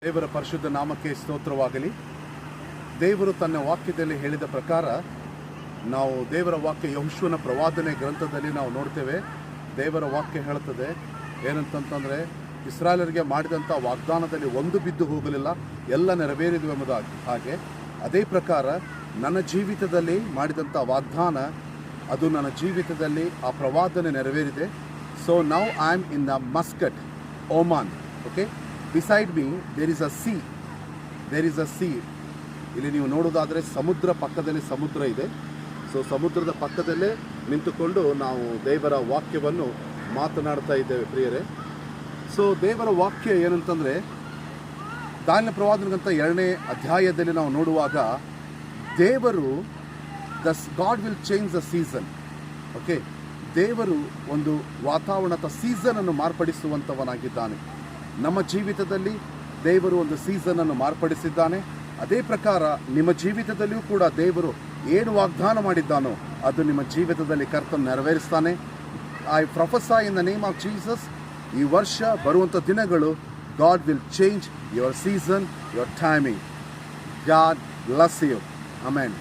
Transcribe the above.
ದೇವರ ಪರಿಶುದ್ಧ ನಾಮಕ್ಕೆ ಸ್ತೋತ್ರವಾಗಲಿ. ದೇವರು ತನ್ನ ವಾಕ್ಯದಲ್ಲಿ ಹೇಳಿದ ಪ್ರಕಾರ ನಾವು ದೇವರ ವಾಕ್ಯ ಯೆಹೋಶುವನ ಪ್ರವಾದನೆ ಗ್ರಂಥದಲ್ಲಿ ನಾವು ನೋಡ್ತೇವೆ. ದೇವರ ವಾಕ್ಯ ಹೇಳುತ್ತದೆ ಏನಂತಂತಂದರೆ, ಇಸ್ರಾಯೇಲರಿಗೆ ಮಾಡಿದಂಥ ವಾಗ್ದಾನದಲ್ಲಿ ಒಂದು ಬಿದ್ದು ಹೋಗಲಿಲ್ಲ, ಎಲ್ಲ ನೆರವೇರಿದ್ವು ಎಂಬುದಾಗಿ. ಹಾಗೆ ಅದೇ ಪ್ರಕಾರ ನನ್ನ ಜೀವಿತದಲ್ಲಿ ಮಾಡಿದಂಥ ವಾಗ್ದಾನ ಅದು ನನ್ನ ಜೀವಿತದಲ್ಲಿ ಆ ಪ್ರವಾದನೆ ನೆರವೇರಿದೆ. So now I am in the Muscat, Oman. Okay, beside me there is a sea. ಇಲ್ಲಿ ನೀವು ನೋಡೋದಾದರೆ ಸಮುದ್ರ ಪಕ್ಕದಲ್ಲಿ ಸಮುದ್ರ ಇದೆ. ಸೊ ಸಮುದ್ರದ ಪಕ್ಕದಲ್ಲೇ ನಿಂತುಕೊಂಡು ನಾವು ದೇವರ ವಾಕ್ಯವನ್ನು ಮಾತನಾಡ್ತಾ ಇದ್ದೇವೆ ಪ್ರಿಯರೇ. ಸೊ ದೇವರ ವಾಕ್ಯ ಏನಂತಂದರೆ, ದಾನಿಯೇಲನ ಪ್ರವಾದನೆಗಂತ 2ನೇ ಅಧ್ಯಾಯದಲ್ಲಿ ನಾವು ನೋಡುವಾಗ ದೇವರು god will change the season. Okay, ದೇವರು ಒಂದು ವಾತಾವರಣದ ಸೀಸನನ್ನು ಮಾರ್ಪಡಿಸುವಂಥವನಾಗಿದ್ದಾನೆ. ನಮ್ಮ ಜೀವಿತದಲ್ಲಿ ದೇವರು ಒಂದು ಸೀಸನನ್ನು ಮಾರ್ಪಡಿಸಿದ್ದಾನೆ. ಅದೇ ಪ್ರಕಾರ ನಿಮ್ಮ ಜೀವಿತದಲ್ಲಿಯೂ ಕೂಡ ದೇವರು ಏನು ವಾಗ್ದಾನ ಮಾಡಿದ್ದಾನೋ ಅದು ನಿಮ್ಮ ಜೀವಿತದಲ್ಲಿ ಕರ್ತನು ನೆರವೇರಿಸ್ತಾನೆ. I prophesy in the name of Jesus, ಈ ವರ್ಷ ಬರುವಂಥ ದಿನಗಳು God will change your season, your timing. God bless you. Amen.